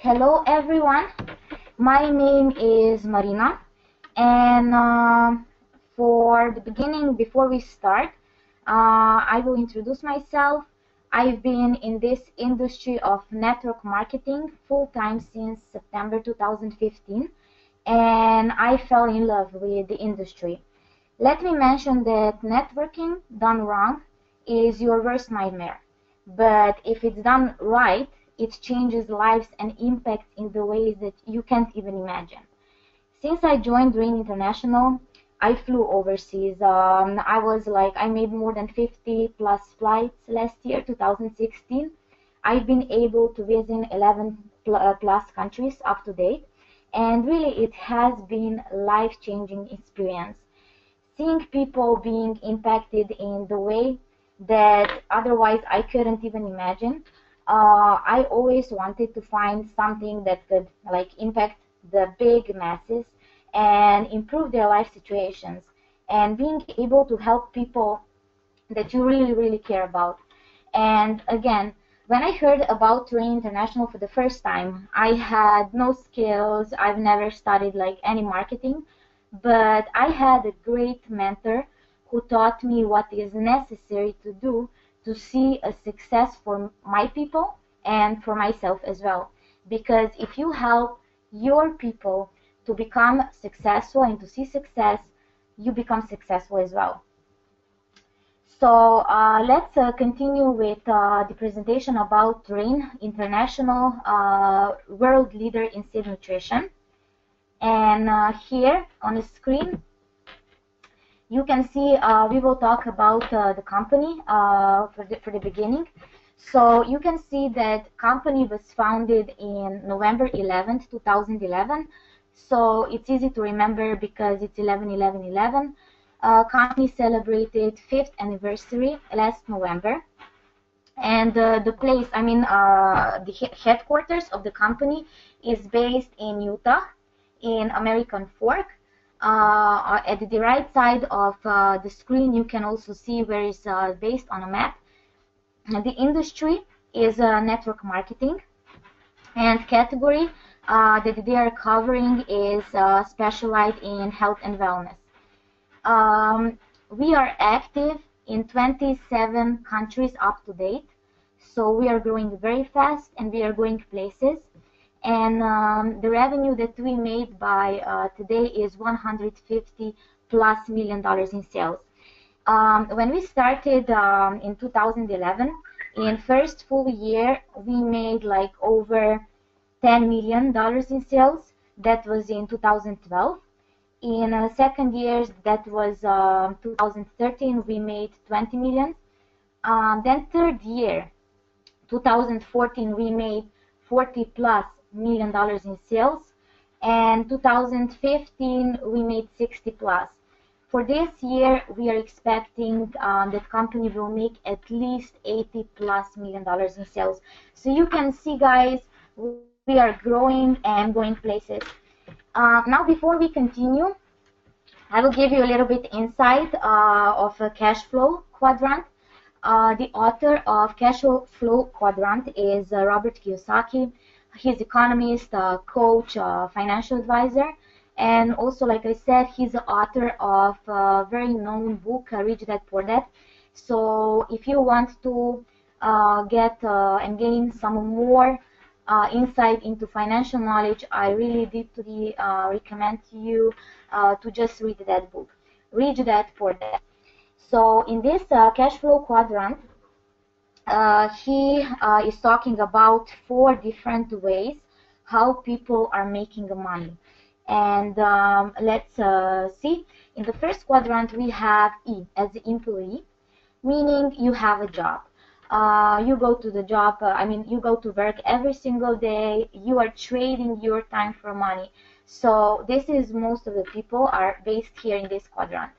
Hello everyone, my name is Marina, and for the beginning, before we start, I will introduce myself. I've been in this industry of network marketing full-time since September 2015, and I fell in love with the industry. Let me mention that networking done wrong is your worst nightmare, but if it's done right, it changes lives and impacts in the ways that you can't even imagine. Since I joined Rain International, I flew overseas. I made more than 50 plus flights last year, 2016. I've been able to visit 11 plus countries up to date, and really it has been a life-changing experience. Seeing people being impacted in the way that otherwise I couldn't even imagine. I always wanted to find something that could impact the big masses and improve their life situations, and being able to help people that you really care about. And again, when I heard about Rain International for the first time, I had no skills. I've never studied any marketing, but I had a great mentor who taught me what is necessary to do to see a success for my people and for myself as well. Because if you help your people to become successful and to see success, you become successful as well. So let's continue with the presentation about Rain International, world leader in seed nutrition. And here on the screen, you can see we will talk about the company for the beginning. So you can see that company was founded in November 11th, 2011. So it's easy to remember because it's 11/11/11. Company celebrated 5th anniversary last November. And the place, the headquarters of the company is based in Utah, in American Fork. At the right side of the screen, you can also see where it's based on a map. The industry is network marketing, and category that they are covering is specialized in health and wellness. We are active in 27 countries up to date, so we are growing very fast and we are going places. And the revenue that we made by today is $150+ million in sales. When we started in 2011, in first full year, we made over $10 million in sales. That was in 2012. In second year, that was 2013, we made 20 million. Then third year, 2014, we made $40+ million in sales, and 2015 we made 60+. For this year, we are expecting that company will make at least $80+ million in sales. So you can see, guys, we are growing and going places. Now, before we continue, I will give you a little bit insight of a cash flow quadrant. The author of Cash Flow Quadrant is Robert Kiyosaki. He's economist, coach, financial advisor, and also, like I said, he's the author of a very known book, Rich Dad Poor Dad. So if you want to get and gain some more insight into financial knowledge, I really deeply recommend you to just read that book, Rich Dad Poor Dad. So in this cash flow quadrant, he is talking about 4 different ways how people are making money. And let's see. In the first quadrant, we have E as the employee, meaning you have a job. You go to the job, you go to work every single day. You are trading your time for money. So this is most of the people are based here in this quadrant.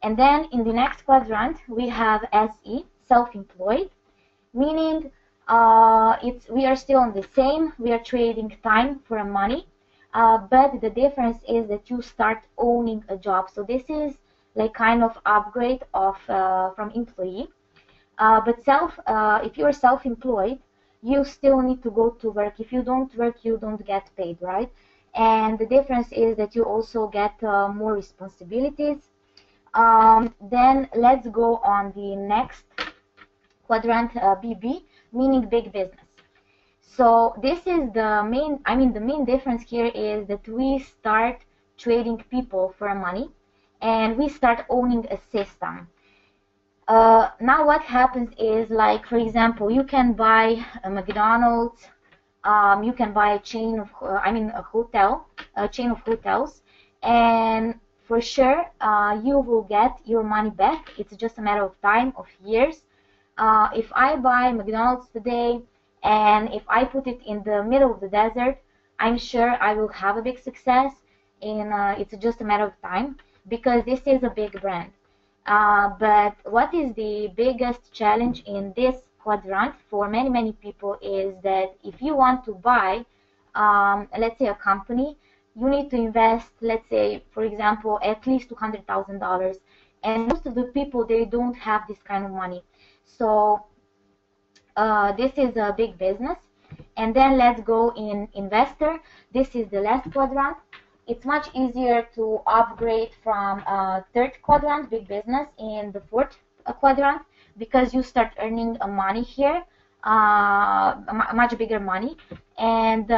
And then in the next quadrant, we have SE, self-employed, meaning we are still on the same. We are trading time for money, but the difference is that you start owning a job. So this is kind of upgrade of from employee. But if you are self-employed, you still need to go to work. If you don't work, you don't get paid, right? And the difference is that you also get more responsibilities. Then let's go on the next quadrant, BB, meaning big business. So this is the main difference here is that we start trading people for money, and we start owning a system. Now what happens is, like, for example, you can buy a McDonald's, you can buy a chain of, a chain of hotels, and for sure, you will get your money back. It's just a matter of time, of years. If I buy McDonald's today, and if I put it in the middle of the desert, I'm sure I will have a big success, and it's just a matter of time, because this is a big brand. But what is the biggest challenge in this quadrant for many people is that if you want to buy, let's say, a company, you need to invest, let's say, for example, at least $200,000, and most of the people, they don't have this kind of money. So this is a big business. And then let's go in investor. This is the last quadrant. It's much easier to upgrade from third quadrant, big business, in the fourth quadrant, because you start earning money here, much bigger money. And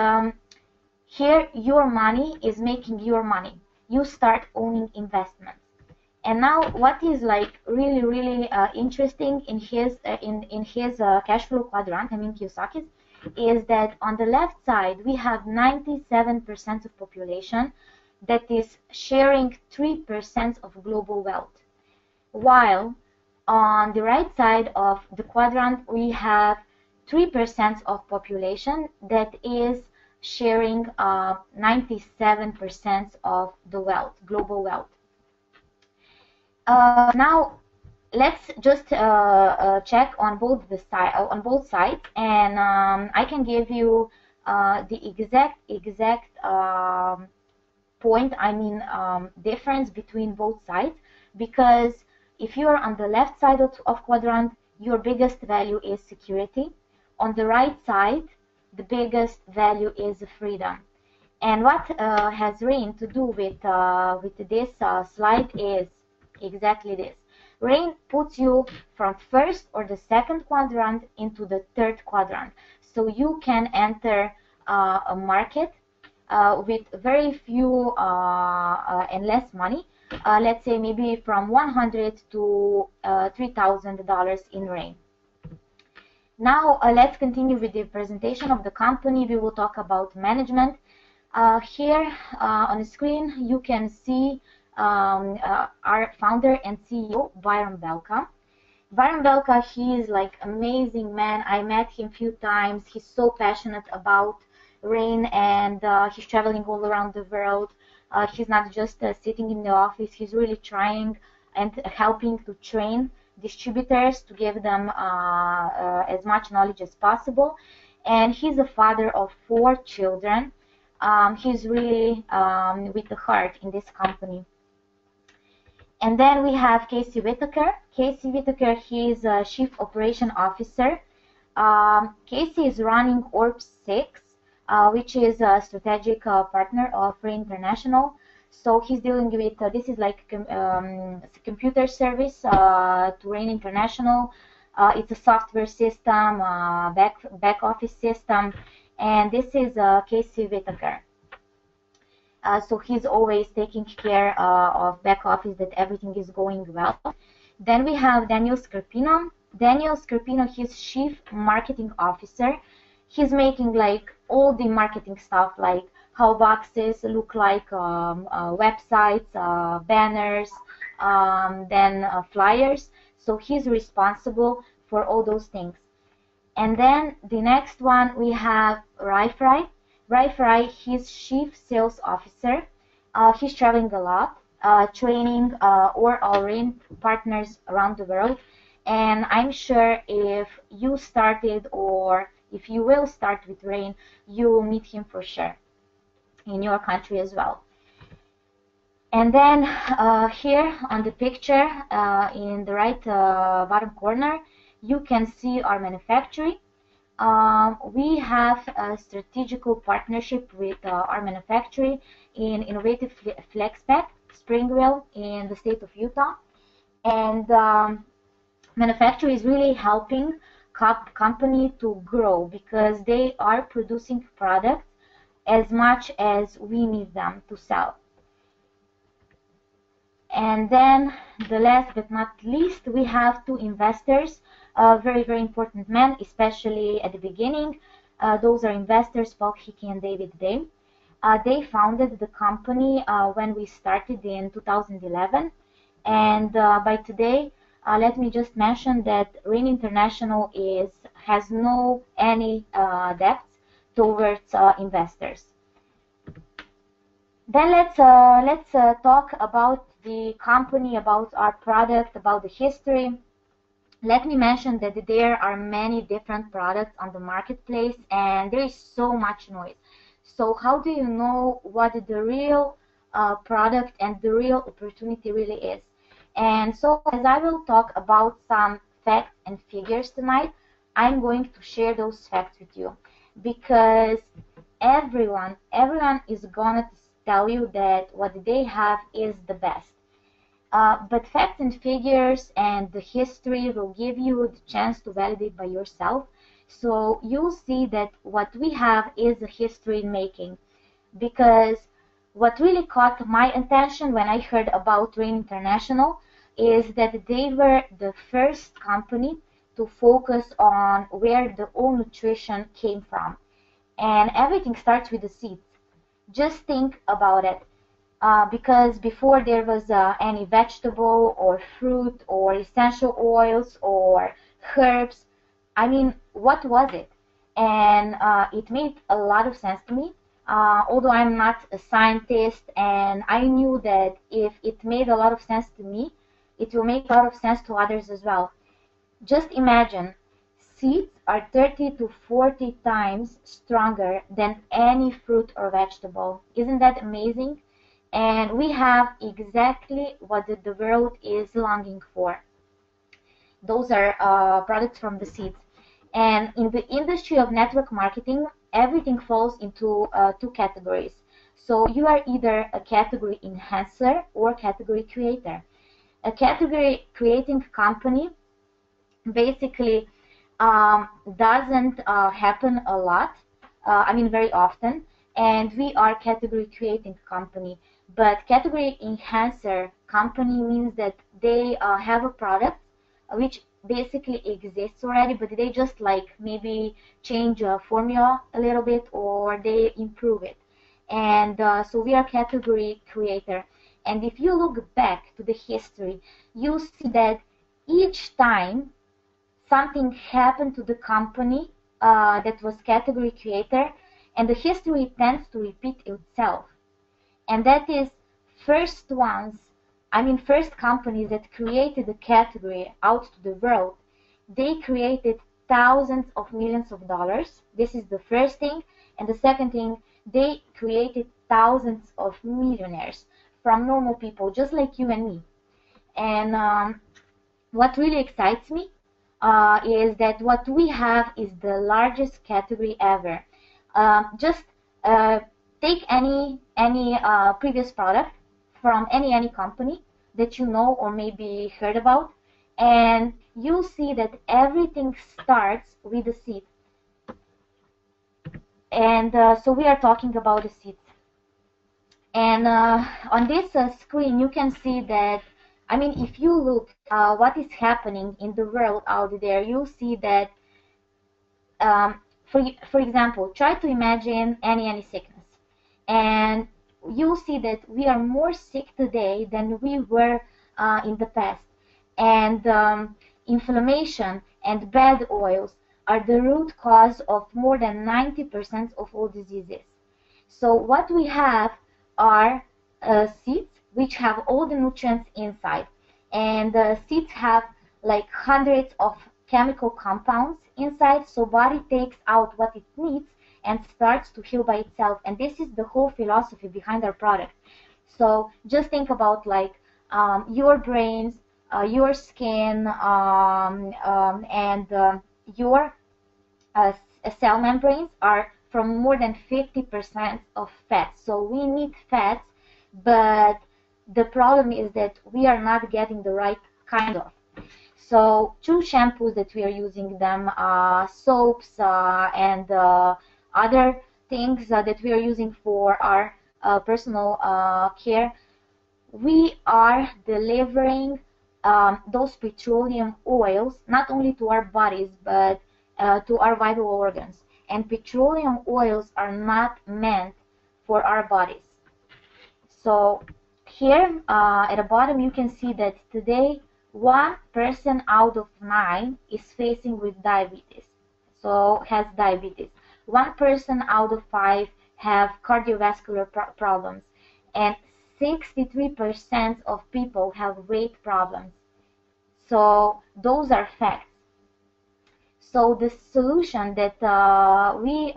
here your money is making your money. You start owning investments. And now what is like really interesting in his cash flow quadrant, Kiyosaki's, is that on the left side we have 97% of population that is sharing 3% of global wealth, while on the right side of the quadrant we have 3% of population that is sharing 97% of the wealth, global wealth. Now let's just check on both sides, and I can give you the exact point, difference between both sides, because if you are on the left side of quadrant, your biggest value is security. On the right side, the biggest value is freedom. And what has Rain to do with this slide is exactly this. Rain puts you from first or the second quadrant into the third quadrant, so you can enter a market with very few and less money. Let's say maybe from $100 to $3,000 in Rain. Now let's continue with the presentation of the company. We will talk about management. Here on the screen you can see our founder and CEO, Byron Belka. Byron Belka, he is like amazing man. I met him a few times. He's so passionate about Rain, and he's traveling all around the world. He's not just sitting in the office. He's really trying and helping to train distributors to give them as much knowledge as possible. And he's a father of 4 children. He's really with the heart in this company. And then we have Casey Whitaker. Casey Whitaker, he is a Chief Operation Officer. Casey is running Orb6, which is a strategic partner of Rain International. So he's dealing with, this is like computer service to Rain International. It's a software system, back office system, and this is Casey Whitaker. So he's always taking care of back office, that everything is going well. Then we have Daniel Scarpino. Daniel Scarpino, he's Chief Marketing Officer. He's making like all the marketing stuff, like how boxes look like, websites, banners, then flyers. So he's responsible for all those things. And then the next one we have Rai Fry. Rai Fry, he's Chief Sales Officer. He's traveling a lot, training all Rain partners around the world. And I'm sure if you started, or if you will start with Rain, you will meet him for sure in your country as well. And then here on the picture, in the right bottom corner, you can see our manufacturing. we have a strategical partnership with our manufacturer in innovative flex pack, Springville in the state of Utah. And manufacturer is really helping company to grow because they are producing products as much as we need them to sell. And then the last but not least, we have two investors, very, very important men, especially at the beginning. Those are investors, Paul Hickey and David Day. They founded the company when we started in 2011. And by today, let me just mention that Rain International has no any debts towards investors. Then let's talk about the company, about our product, about the history. Let me mention that there are many different products on the marketplace and there is so much noise. So how do you know what the real product and the real opportunity really is? And so as I will talk about some facts and figures tonight, I'm going to share those facts with you because everyone is gonna tell you that what they have is the best. But facts and figures and the history will give you the chance to validate by yourself. So you'll see that what we have is a history making. Because what really caught my attention when I heard about Rain International is that they were the first company to focus on where the whole nutrition came from. And everything starts with the seeds. Just think about it. Because before there was any vegetable or fruit or essential oils or herbs, I mean, what was it? And it made a lot of sense to me. Although I'm not a scientist, and I knew that if it made a lot of sense to me, it will make a lot of sense to others as well. Just imagine, seeds are 30 to 40 times stronger than any fruit or vegetable. Isn't that amazing? And we have exactly what the world is longing for. Those are products from the seeds. And in the industry of network marketing, everything falls into two categories. So you are either a category enhancer or category creator. A category creating company basically doesn't happen a lot, I mean very often, and we are category creating company. But category enhancer company means that they have a product which basically exists already, but they just like maybe change a formula a little bit or they improve it. And so we are category creator. And if you look back to the history, you see that each time something happened to the company that was category creator, and the history tends to repeat itself. And that is first companies that created the category out to the world, they created thousands of millions of dollars. This is the first thing. And the second thing, they created thousands of millionaires from normal people, just like you and me. And what really excites me is that what we have is the largest category ever. Just take any previous product from any company that you know or maybe heard about, and you'll see that everything starts with the seed. And so we are talking about the seeds. And on this screen, you can see that, I mean, if you look what is happening in the world out there, you'll see that, for example, try to imagine any sickness. And you'll see that we are more sick today than we were in the past. And inflammation and bad oils are the root cause of more than 90% of all diseases. So what we have are seeds which have all the nutrients inside. And seeds have like hundreds of chemical compounds inside, so body takes out what it needs and starts to heal by itself. And this is the whole philosophy behind our product. So just think about like your brains, your skin, and your cell membranes are from more than 50% of fat. So we need fats, but the problem is that we are not getting the right kind of. So two shampoos that we are using them, soaps and other things that we are using for our personal care, we are delivering those petroleum oils not only to our bodies but to our vital organs. And petroleum oils are not meant for our bodies. So here at the bottom you can see that today 1 person out of 9 is facing with diabetes. So has diabetes. 1 person out of 5 have cardiovascular problems, and 63% of people have weight problems. So those are facts. So the solution that we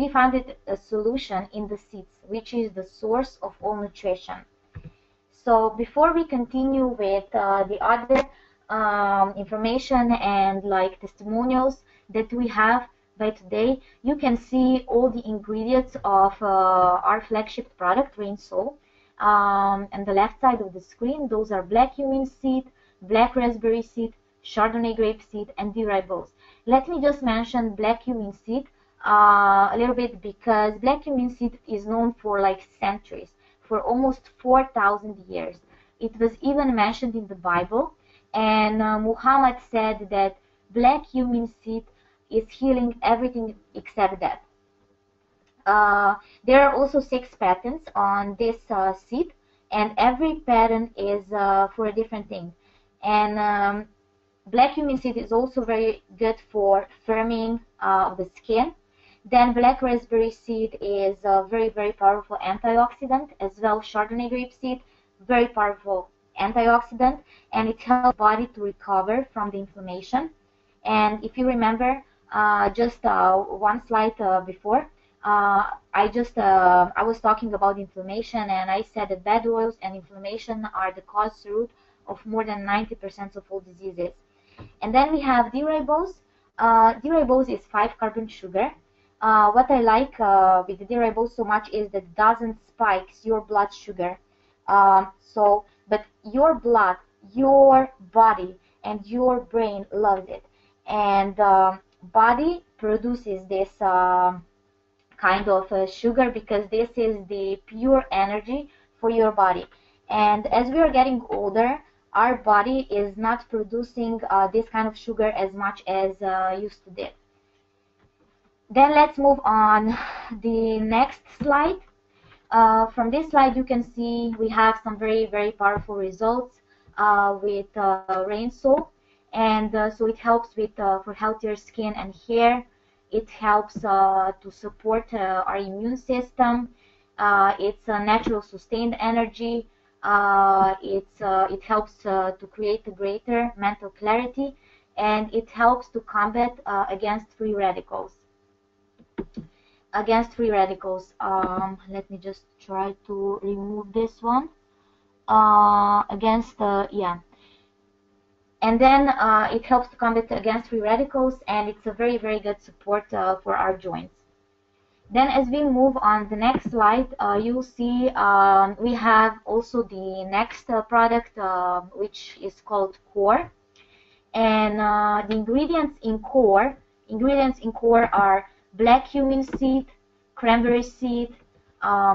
found it a solution in the seeds, which is the source of all nutrition. So before we continue with the other information and like testimonials that we have by today, you can see all the ingredients of our flagship product, Rain Soul. On the left side of the screen, those are black cumin seed, black raspberry seed, Chardonnay grape seed, and D-ribose. Let me just mention black cumin seed a little bit, because black cumin seed is known for like centuries, for almost 4,000 years. It was even mentioned in the Bible, and Muhammad said that black cumin seed is healing everything except death. There are also 6 patents on this seed, and every patent is for a different thing. And black cumin seed is also very good for firming of the skin. Then black raspberry seed is a very, very powerful antioxidant, as well Chardonnay grape seed, very powerful antioxidant, and it helps the body to recover from the inflammation. And if you remember, just one slide before, I was talking about inflammation, and I said that bad oils and inflammation are the cause root of more than 90% of all diseases. And then we have D-ribose. D-ribose is 5-carbon sugar. What I like with the D-ribose so much is that it doesn't spikes your blood sugar. But your blood, your body, and your brain loves it. And body produces this kind of sugar because this is the pure energy for your body. And as we are getting older, our body is not producing this kind of sugar as much as used to did. Then let's move on the next slide. From this slide you can see we have some very, very powerful results with Rain Soul. And so it helps with for healthier skin and hair. It helps to support our immune system. It's a natural sustained energy. It helps to create a greater mental clarity, and it helps to combat against free radicals. Let me just try to remove this one. And then it helps to combat against free radicals, and it's a very, very good support for our joints. Then as we move on the next slide, you'll see we have also the next product, which is called Core. And the ingredients in Core are black cumin seed, cranberry seed,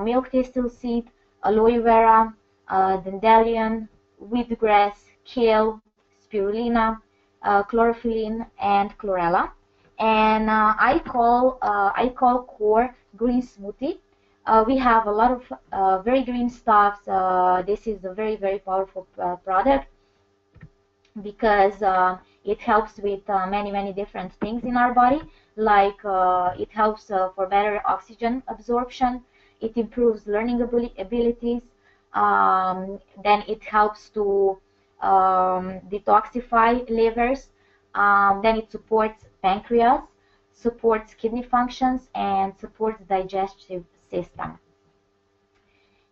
milk thistle seed, aloe vera, dandelion, wheatgrass, kale, spirulina, chlorophyllene, and chlorella. And I call Core green smoothie. We have a lot of very green stuffs. This is a very, very powerful product because it helps with many, many different things in our body. Like it helps for better oxygen absorption. It improves learning abilities. Then it helps to detoxify livers. Then it supports pancreas, supports kidney functions, and supports digestive system.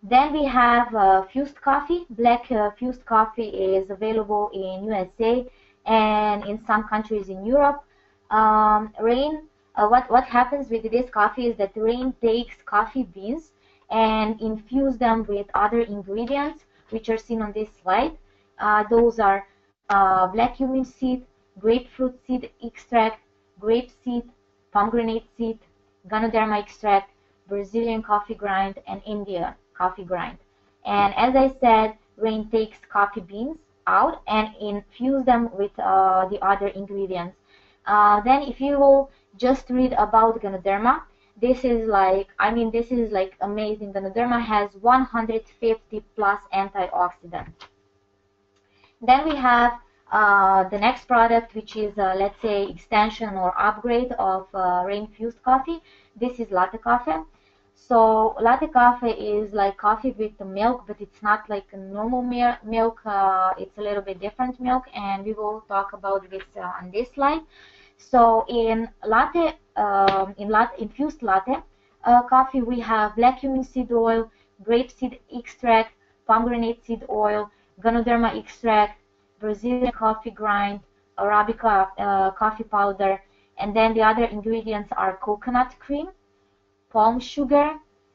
Then we have fused coffee. Black fused coffee is available in USA and in some countries in Europe. Rain what happens with this coffee is that Rain takes coffee beans and infuse them with other ingredients which are seen on this slide. Those are black cumin seed, grapefruit seed extract, grape seed, pomegranate seed, Ganoderma extract, Brazilian coffee grind, and India coffee grind. And as I said, Rain takes coffee beans out and infuse them with the other ingredients. Then if you will just read about Ganoderma, this is like, this is like amazing. Ganoderma has 150 plus antioxidants. Then we have the next product, which is let's say extension or upgrade of Rain infused coffee. This is latte coffee. So latte coffee is like coffee with milk, but it's not like a normal milk. It's a little bit different milk, and we will talk about this on this slide. So in latte, infused latte coffee, we have black cumin seed oil, grape seed extract, pomegranate seed oil, Ganoderma extract, Brazilian coffee grind, Arabica coffee powder, and then the other ingredients are coconut cream, palm sugar,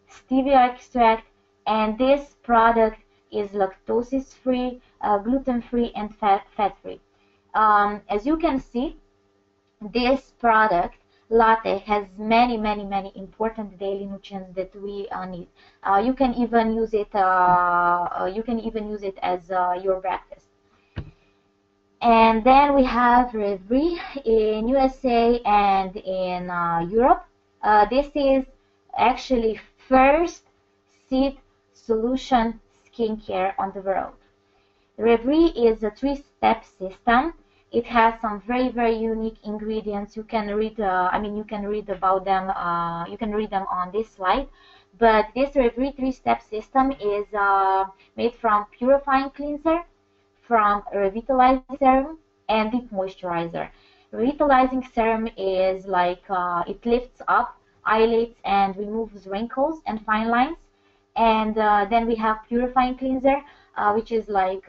stevia extract, and this product is lactose free, gluten free, and fat free. As you can see, this product latte has many important daily nutrients that we need. You can even use it as your breakfast. And then we have Revry in USA and in Europe. This is actually first seed solution skincare on the world. Revry is a 3-step system. It has some very unique ingredients. You can read, you can read about them. You can read them on this slide. But this Revry 3-step system is made from purifying cleanser, from revitalizing serum, and deep moisturizer. Revitalizing serum is like it lifts up eyelids and removes wrinkles and fine lines. And then we have purifying cleanser, which is like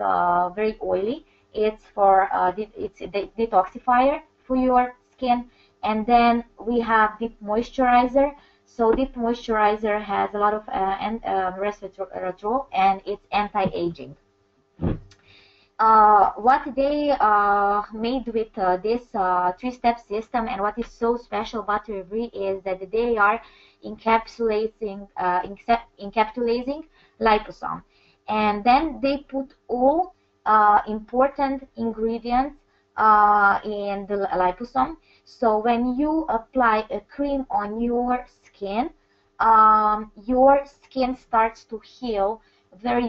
very oily. It's for it's a detoxifier for your skin. And then we have deep moisturizer. So deep moisturizer has a lot of resveratrol, and it's anti-aging. What they made with this 3-step system, and what is so special about Revry, is that they are encapsulating liposome, and then they put all important ingredients in the liposome. So when you apply a cream on your skin starts to heal very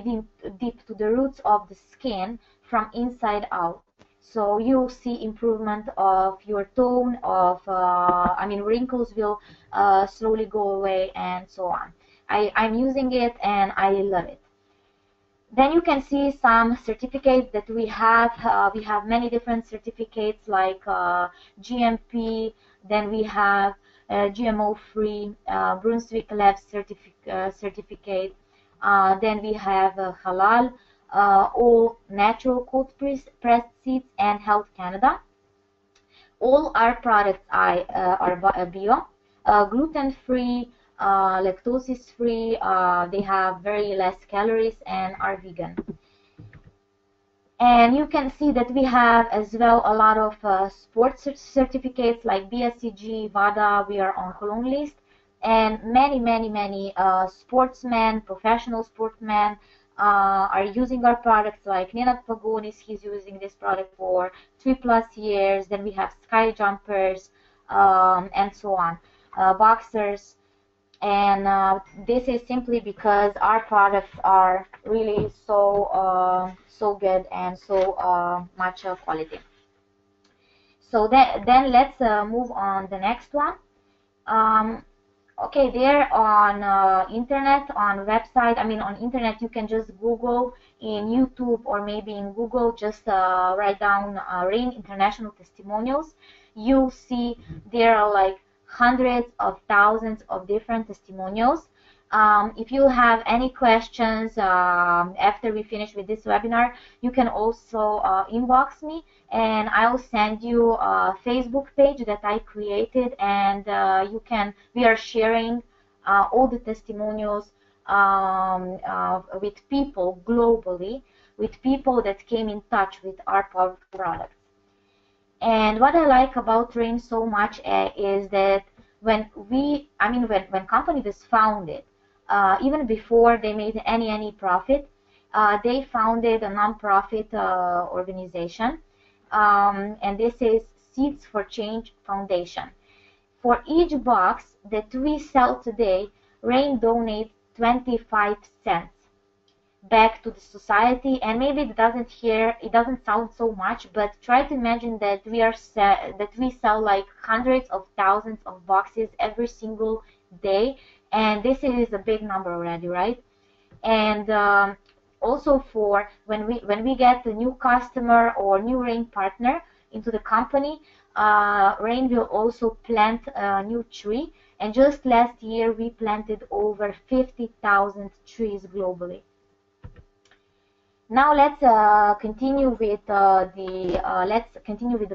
deep to the roots of the skin from inside out. So you'll see improvement of your tone, of wrinkles will slowly go away, and so on. I'm using it and I love it. Then you can see some certificates that we have. We have many different certificates like GMP. Then we have GMO-free, Brunswick Lab certificate. Then we have Halal, all natural cold pressed seeds, and Health Canada. All our products are bio, gluten-free, lactose-free. They have very less calories and are vegan. And you can see that we have as well a lot of sports certificates like BSCG, WADA. We are on Cologne list, and many sportsmen, professional sportsmen are using our products, like Nenad Pagonis. He's using this product for 3+ years. Then we have sky jumpers and so on, boxers. And this is simply because our products are really so good and so much quality. So then let's move on the next one. Okay, there on internet, on website, on internet, you can just Google in YouTube, or maybe in Google, just write down Rain International Testimonials. You'll see there are like hundreds of thousands of different testimonials. If you have any questions after we finish with this webinar, you can also inbox me, and I'll send you a Facebook page that I created, and we are sharing all the testimonials with people globally, with people that came in touch with our powerful products. And what I like about Rain so much is that when company was founded, even before they made any profit, they founded a non-profit organization, and this is Seeds for Change Foundation. For each box that we sell today, Rain donates 25 cents back to the society. And maybe it doesn't sound so much, but try to imagine that we sell like hundreds of thousands of boxes every single day, and this is a big number already, right? And also for when we get a new customer or new Rain partner into the company, Rain will also plant a new tree, and just last year we planted over 50,000 trees globally. Now let's continue with the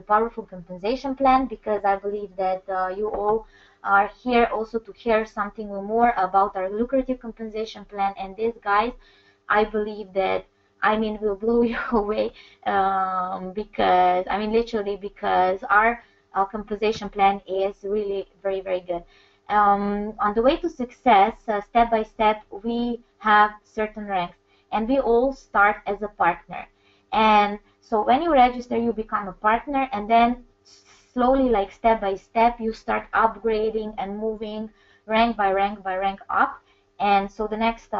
powerful compensation plan, because I believe that you all are here also to hear something more about our lucrative compensation plan. And this, guys, I believe that will blow you away, because literally, because our compensation plan is really very, very good. On the way to success, step by step, we have certain ranks, and we all start as a partner. And so when you register, you become a partner, and then slowly, like step by step, you start upgrading and moving rank by rank by rank up. And so the next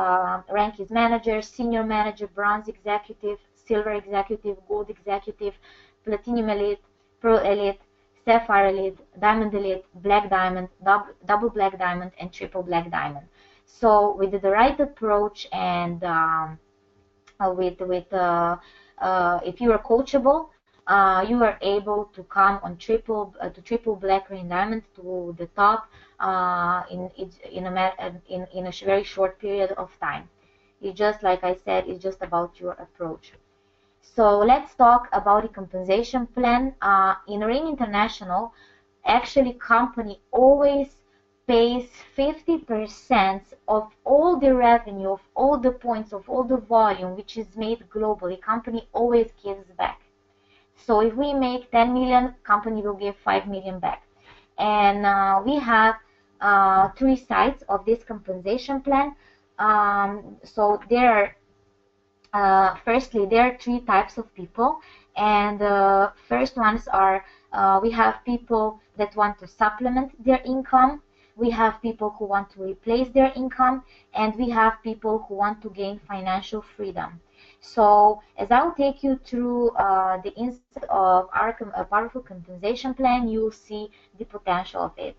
rank is manager, senior manager, bronze executive, silver executive, gold executive, platinum elite, pro elite, sapphire elite, diamond elite, black diamond, double black diamond, and triple black diamond. So with the right approach, and if you are coachable, you are able to come on triple black Rain diamond to the top in a very short period of time. It's just like I said, it's just about your approach. So let's talk about the compensation plan. In Rain International, actually, company always pays 50% of all the revenue, of all the points, of all the volume which is made globally. Company always gives back. So if we make 10 million, company will give 5 million back. And we have 3 sides of this compensation plan. So there are, firstly, there are 3 types of people. And first ones are, we have people that want to supplement their income. We have people who want to replace their income, and we have people who want to gain financial freedom. So as I'll take you through the inside of our powerful compensation plan, you'll see the potential of it.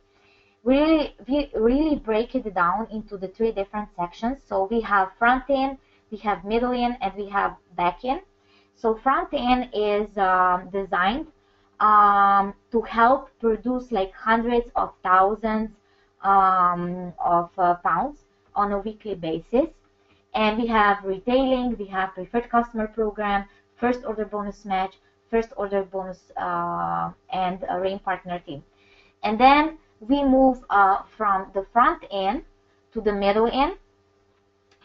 We really break it down into the 3 different sections. So we have front end, we have middle end, and we have back end. So front end is designed to help produce like hundreds of thousands of pounds on a weekly basis. And we have retailing, we have preferred customer program, first order bonus match, first order bonus, and a Rain partner team. And then we move from the front end to the middle end.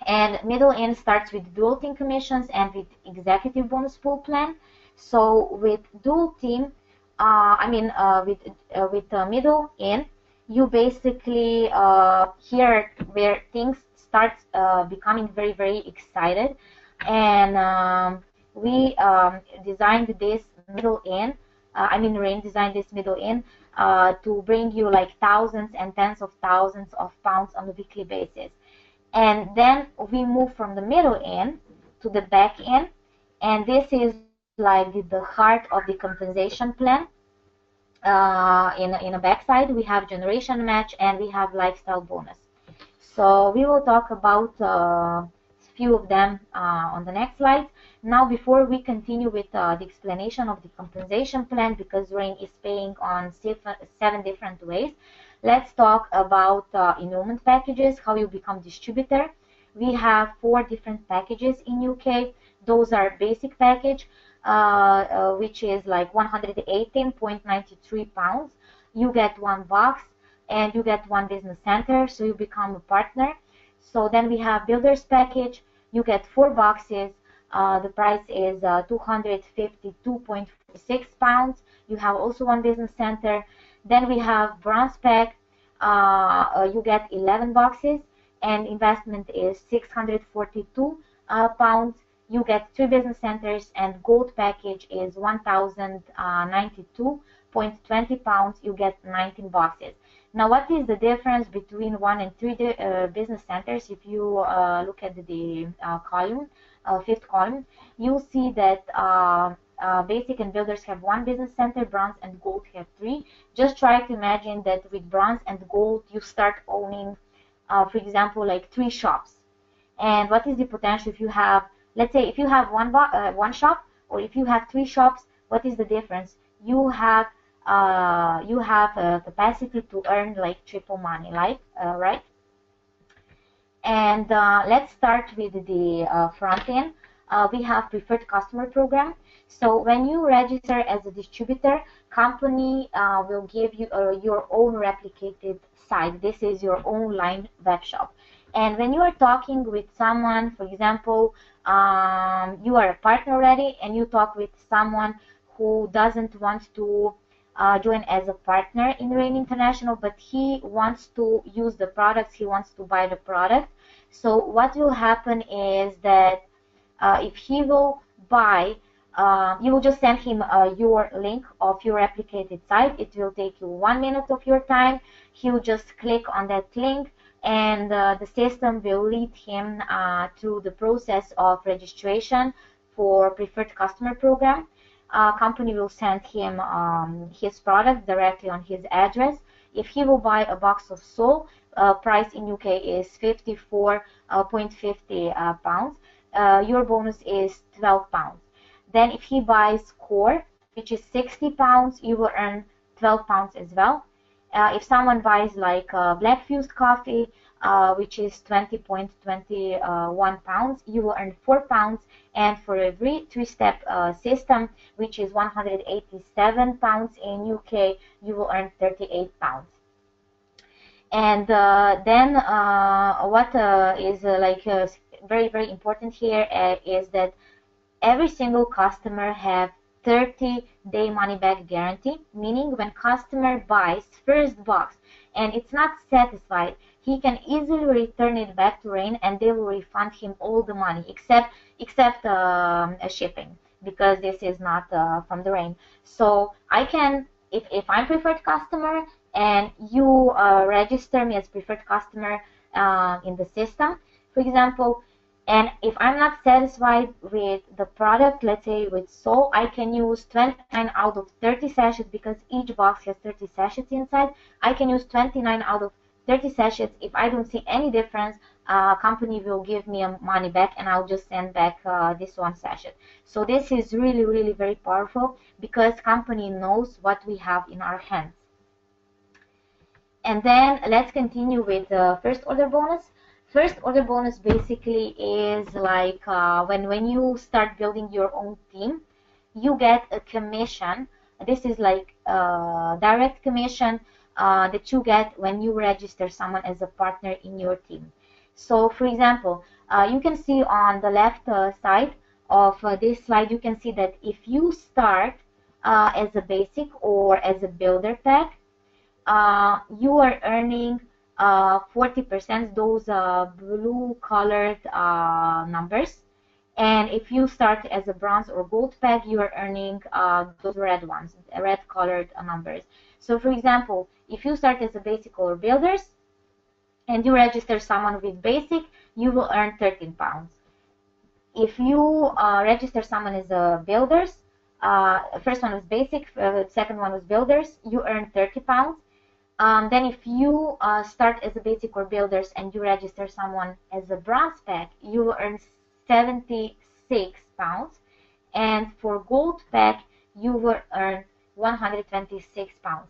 And middle end starts with dual team commissions and with executive bonus pool plan. So with dual team, with the middle end, you basically here where things start becoming very, very excited. And we designed this middle end, Rain designed this middle end to bring you like thousands and tens of thousands of pounds on a weekly basis. And then we move from the middle end to the back end, and this is like the heart of the compensation plan. In a backside, we have generation match, and we have lifestyle bonus. So we will talk about few of them on the next slide. Now, before we continue with the explanation of the compensation plan, because Rain is paying on 7 different ways, let's talk about enrollment packages, how you become distributor. We have 4 different packages in UK. Those are basic package, which is like £118.93. You get 1 box and you get 1 business center, so you become a partner. So then we have builders package. You get 4 boxes. The price is £252.46. You have also 1 business center. Then we have bronze pack. You get 11 boxes and investment is £642. You get 3 business centers, and gold package is £1,092.20. You get 19 boxes. Now, what is the difference between 1 and 3 business centers? If you look at the column, 5th column, you'll see that basic and builders have 1 business center, bronze and gold have 3. Just try to imagine that with bronze and gold, you start owning, for example, like 3 shops. And what is the potential if you have, let's say, if you have one shop, or if you have 3 shops? What is the difference? You have a capacity to earn like triple money, like right? And let's start with the front end. We have preferred customer program. So when you register as a distributor, company will give you your own replicated site. This is your online web shop. And when you are talking with someone, for example, you are a partner already, and you talk with someone who doesn't want to join as a partner in Rain International, but he wants to use the products, he wants to buy the product. So what will happen is that if he will buy, you will just send him your link of your replicated site. It will take you 1 minute of your time. He will just click on that link, and the system will lead him through the process of registration for preferred customer program. Company will send him his product directly on his address. If he will buy a box of sole, price in UK is £54.50. Your bonus is £12. Then if he buys core, which is £60, you will earn £12 as well. If someone buys like black fused coffee, which is £20.21, you will earn £4. And for every 3-step system, which is £187 in UK, you will earn £38. And then what is very, very important here is that every single customer have 30-day money-back guarantee, meaning when customer buys first box and it's not satisfied, he can easily return it back to Rain, and they will refund him all the money except shipping, because this is not from the Rain. So I can, if I'm preferred customer and you register me as preferred customer in the system, for example, and if I'm not satisfied with the product, let's say with sole, I can use 29 out of 30 sachets, because each box has 30 sachets inside. I can use 29 out of 30 sachets. If I don't see any difference, company will give me money back, and I'll just send back this 1 sachet. So this is really, really very powerful, because company knows what we have in our hands. And then let's continue with the first order bonus. First order bonus basically is like when you start building your own team, you get a commission. This is like direct commission that you get when you register someone as a partner in your team. So for example, you can see on the left side of this slide, you can see that if you start as a basic or as a builder pack, you are earning 40%, those blue colored numbers. And if you start as a bronze or gold pack, you are earning those red ones, red colored numbers. So for example, if you start as a basic or builders and you register someone with basic, you will earn £13. If you register someone as a builders, first one was basic, second one was builders, you earn £30. Then if you start as a basic or builders and you register someone as a bronze pack, you will earn 76 pounds. And for gold pack, you will earn 126 pounds.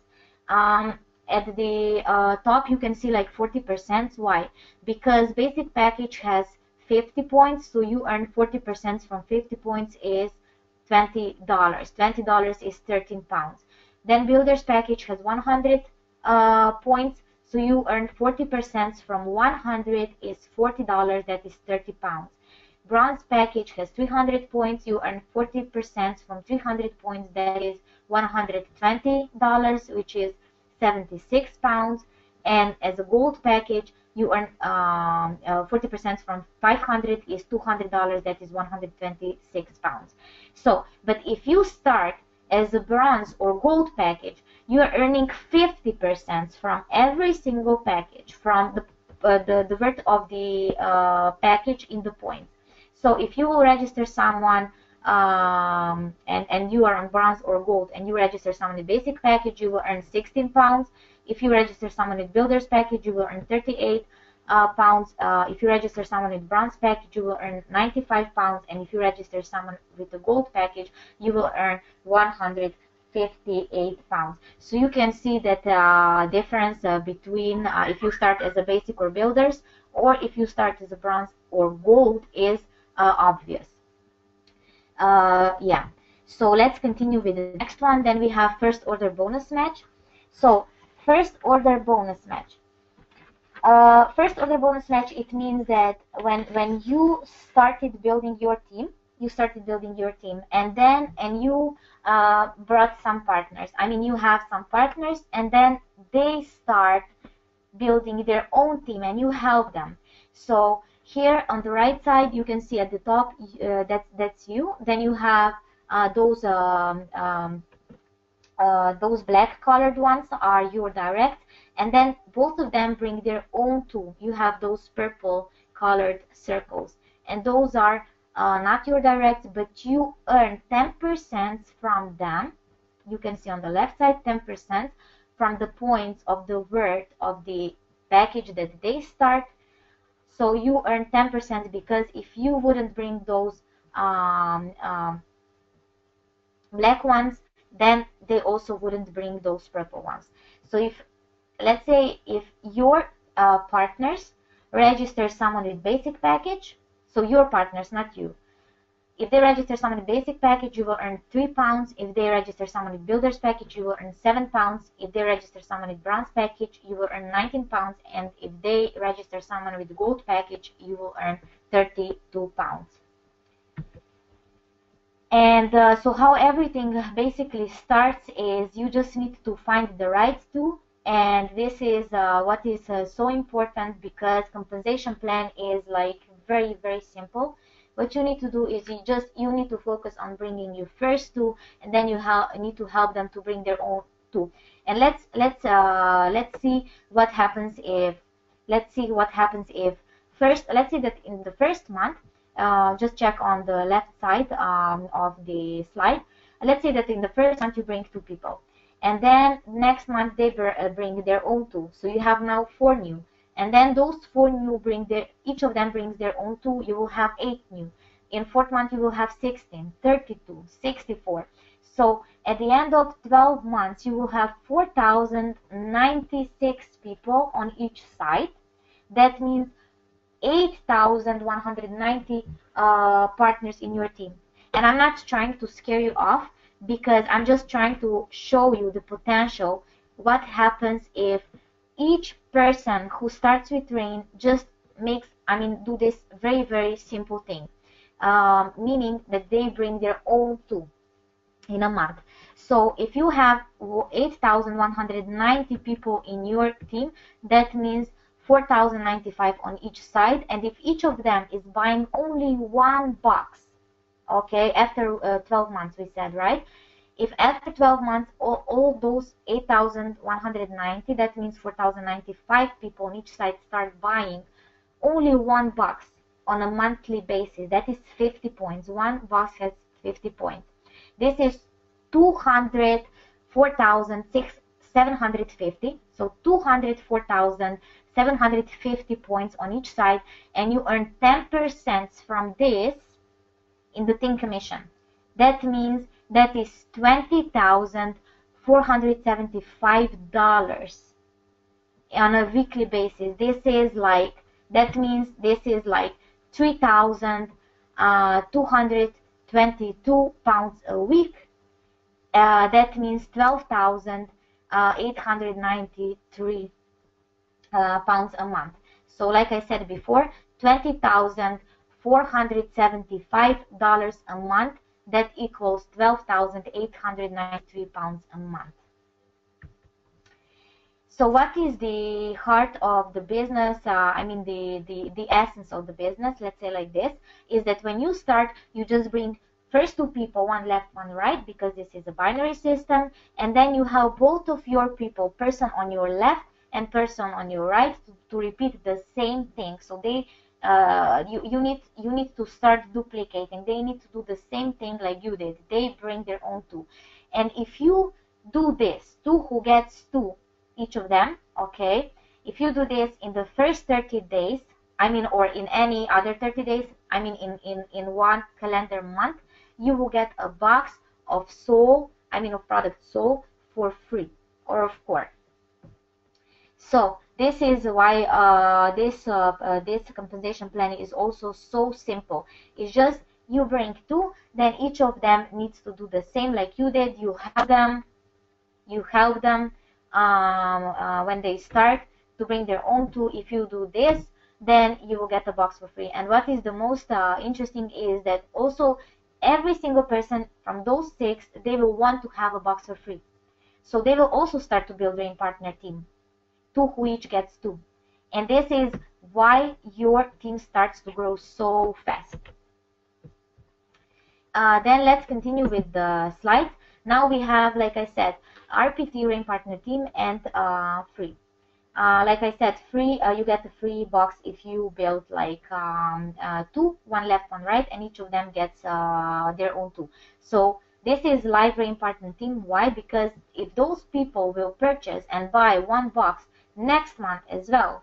At the top, you can see like 40%. Why? Because basic package has 50 points, so you earn 40% from 50 points is $20. $20 is 13 pounds. Then builder's package has 100 points, so you earn 40% from 100 is $40, that is 30 pounds. Bronze package has 300 points, you earn 40% from 300 points, that is $120, which is 76 pounds. And as a gold package, you earn 40% from 500 is $200, that is 126 pounds. So, but if you start as a bronze or gold package, you are earning 50% from every single package, from the worth of the package in the points. So if you will register someone and you are on bronze or gold and you register someone in basic package, you will earn 16 pounds. If you register someone with builder's package, you will earn 38 pounds. If you register someone with bronze package, you will earn 95 pounds. And if you register someone with the gold package, you will earn 158 pounds. So you can see that difference between if you start as a basic or builders or if you start as a bronze or gold is obvious. Yeah, so let's continue with the next one. Then we have first order bonus match. So first order bonus match. First order bonus match, it means that when you started building your team, and you brought some partners. I mean, you have some partners, and then they start building their own team, and you help them. So here on the right side, you can see at the top that's you. Then you have those black colored ones are your direct, and then both of them bring their own tool. You have those purple colored circles, and those are not your direct, but you earn 10% from them. You can see on the left side 10% from the points of the worth of the package that they start. So you earn 10% because if you wouldn't bring those black ones, then they also wouldn't bring those purple ones. So if, let's say, if your partners register someone with basic package, so your partners, not you, if they register someone with basic package, you will earn 3 pounds. If they register someone with builder's package, you will earn 7 pounds. If they register someone with bronze package, you will earn 19 pounds. And if they register someone with gold package, you will earn 32 pounds. And so how everything basically starts is you just need to find the right tool. And this is what is so important, because compensation plan is like very, very simple. What you need to do is you need to focus on bringing your first two, and then you need to help them to bring their own two. And let's see what happens if first, let's say that in the first month, just check on the left side of the slide. Let's say that in the first month you bring 2 people, and then next month they bring their own 2. So you have now 4 new. And then those 4 new each of them brings their own 2. You will have 8 new. In 4th month, you will have 16, 32, 64. So at the end of 12 months, you will have 4,096 people on each side. That means 8,190 partners in your team. And I'm not trying to scare you off, because I'm just trying to show you the potential. What happens if each person who starts with Rain just do this very, very simple thing, meaning that they bring their own 2 in a month. So if you have 8,190 people in your team, that means 4,095 on each side. And if each of them is buying only 1 box, okay, after 12 months, we said, right? If after 12 months, all those 8,190, that means 4,095 people on each side start buying only 1 box on a monthly basis. That is 50 points. 1 box has 50 points. This is 750, so 204,750 points on each side, and you earn 10% from this in the team commission. That means that is $20,475 on a weekly basis. That means this is like 3,222 pounds a week. That means 12,893 pounds a month. So like I said before, $20,475 a month. That equals 12,893 pounds a month. So what is the heart of the business? The essence of the business, let's say like this, is that when you start, you just bring first two people, one left, one right, because this is a binary system, and then you have both of your people, person on your left and person on your right, to repeat the same thing. So they you need to start duplicating. They need to do the same thing like you did. They bring their own two, and if you do this, two who gets two each of them, okay, if you do this in the first 30 days, or in any other 30 days, in one calendar month, you will get a box of of product soul for free, or of course. So this is why this compensation plan is also so simple. It's just you bring two, then each of them needs to do the same like you did. You help them when they start to bring their own two. If you do this, then you will get a box for free. And what is the most interesting is that also every single person from those 6, they will want to have a box for free. So they will also start to build their partner team, 2 who each gets 2. And this is why your team starts to grow so fast. Then let's continue with the slides. Now we have, like I said, RPT, Rain Partner Team, and free. Like I said, free, you get a free box if you build like 2, one left, one right, and each of them gets their own 2. So this is live Rain Partner Team. Why? Because if those people will purchase and buy one box next month as well,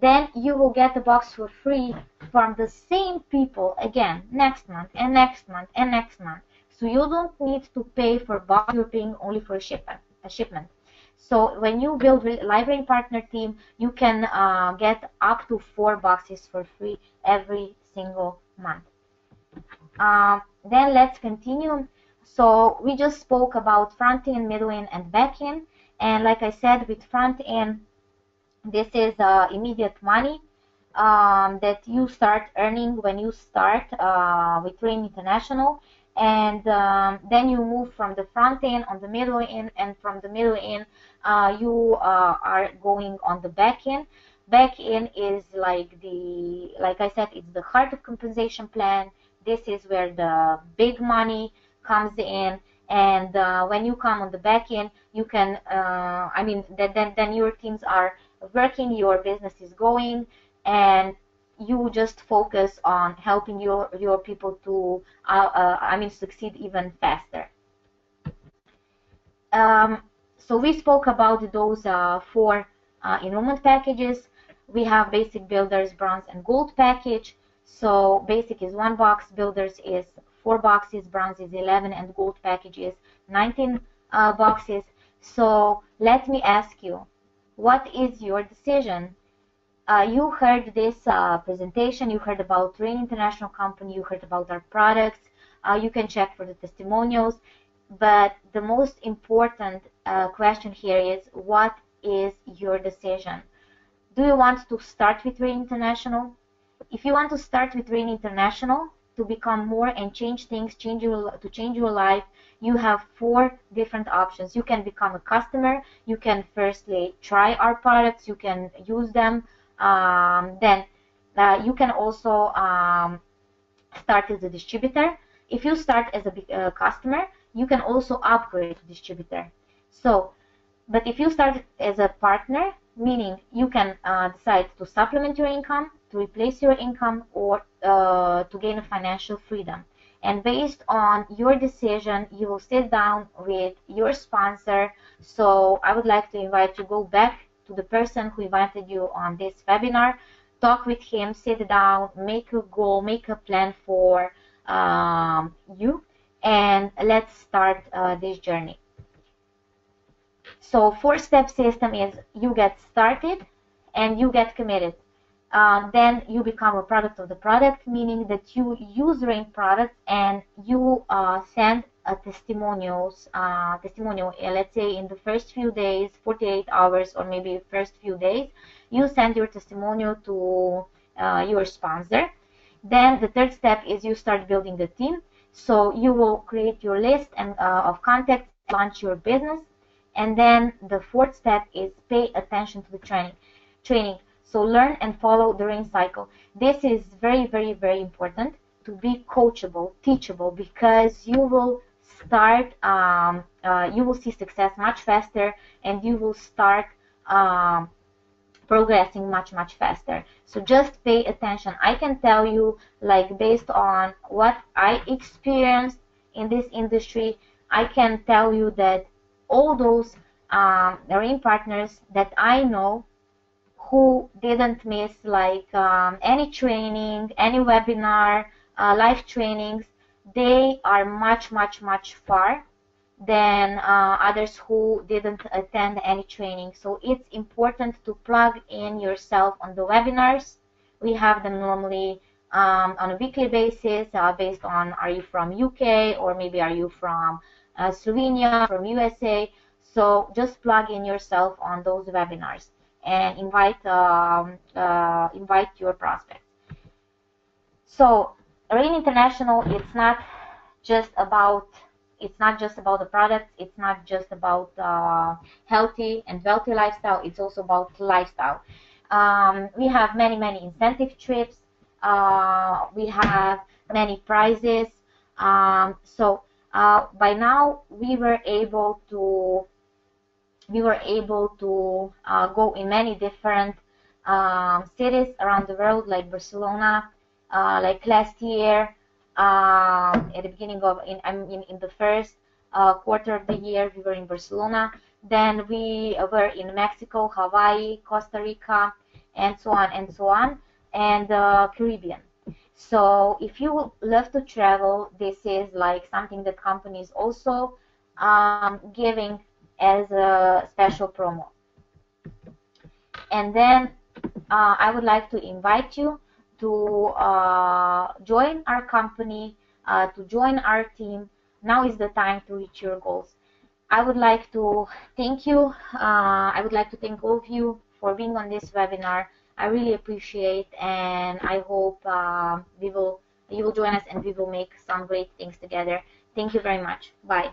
then you will get the box for free from the same people again next month and next month and next month. So you don't need to pay for box, you're paying only for a shipment. So when you build Library Partner Team, you can get up to 4 boxes for free every single month. Then let's continue. So we just spoke about front end, middle end, and back end. And like I said, with front end, this is immediate money that you start earning when you start with Rain International. And then you move from the front end on the middle end, and from the middle end you are going on the back end. Back end is like I said, it's the heart of compensation plan. This is where the big money comes in, and when you come on the back end, you can then your teams are working, your business is going, and you just focus on helping your people to succeed even faster. So we spoke about those 4 enrollment packages. We have basic, builders, bronze, and gold package. So basic is 1 box, builders is 4 boxes, bronze is 11, and gold package is 19 boxes. So let me ask you, what is your decision? You heard this presentation, you heard about Rain International Company, you heard about our products, you can check for the testimonials, but the most important question here is, what is your decision? Do you want to start with Rain International? If you want to start with Rain International to become more and change things, change your life, you have 4 different options. You can become a customer, you can firstly try our products, you can use them, then you can also start as a distributor. If you start as a customer, you can also upgrade to distributor. So, but if you start as a partner, meaning you can decide to supplement your income, to replace your income, or to gain a financial freedom. and based on your decision, you will sit down with your sponsor. So I would like to invite you, go back to the person who invited you on this webinar, talk with him, sit down, make a goal, make a plan for you, and let's start this journey. So 4-step system is you get started and you get committed. Then you become a product of the product, meaning that you use Rain products and you send a testimonial, let's say in the first few days, 48 hours, or maybe first few days, you send your testimonial to your sponsor. Then the 3rd step is you start building the team. So you will create your list and of contacts, launch your business. And then the 4th step is pay attention to the training. So learn and follow the Rain cycle. This is very, very, very important to be coachable, teachable, because you will start, you will see success much faster, and you will start progressing much, much faster. So just pay attention. I can tell you, like, based on what I experienced in this industry, I can tell you that all those Rain partners that I know who didn't miss like any training, any webinar, live trainings, they are much, much, much far than others who didn't attend any training. So it's important to plug in yourself on the webinars. We have them normally on a weekly basis based on, are you from UK, or maybe are you from Slovenia, from USA. So just plug in yourself on those webinars and invite your prospects. So Rain International, it's not just about the products, it's not just about healthy and wealthy lifestyle, it's also about lifestyle. We have many incentive trips, we have many prizes. So by now we were able to go in many different cities around the world, like Barcelona, like last year. At the beginning of in the first quarter of the year, we were in Barcelona. Then we were in Mexico, Hawaii, Costa Rica, and so on, and Caribbean. So if you love to travel, this is like something that companies also giving as a special promo. And then I would like to invite you to join our company, to join our team. Now is the time to reach your goals. I would like to thank you. I would like to thank all of you for being on this webinar. I really appreciate, and I hope you will join us and we will make some great things together. Thank you very much. Bye.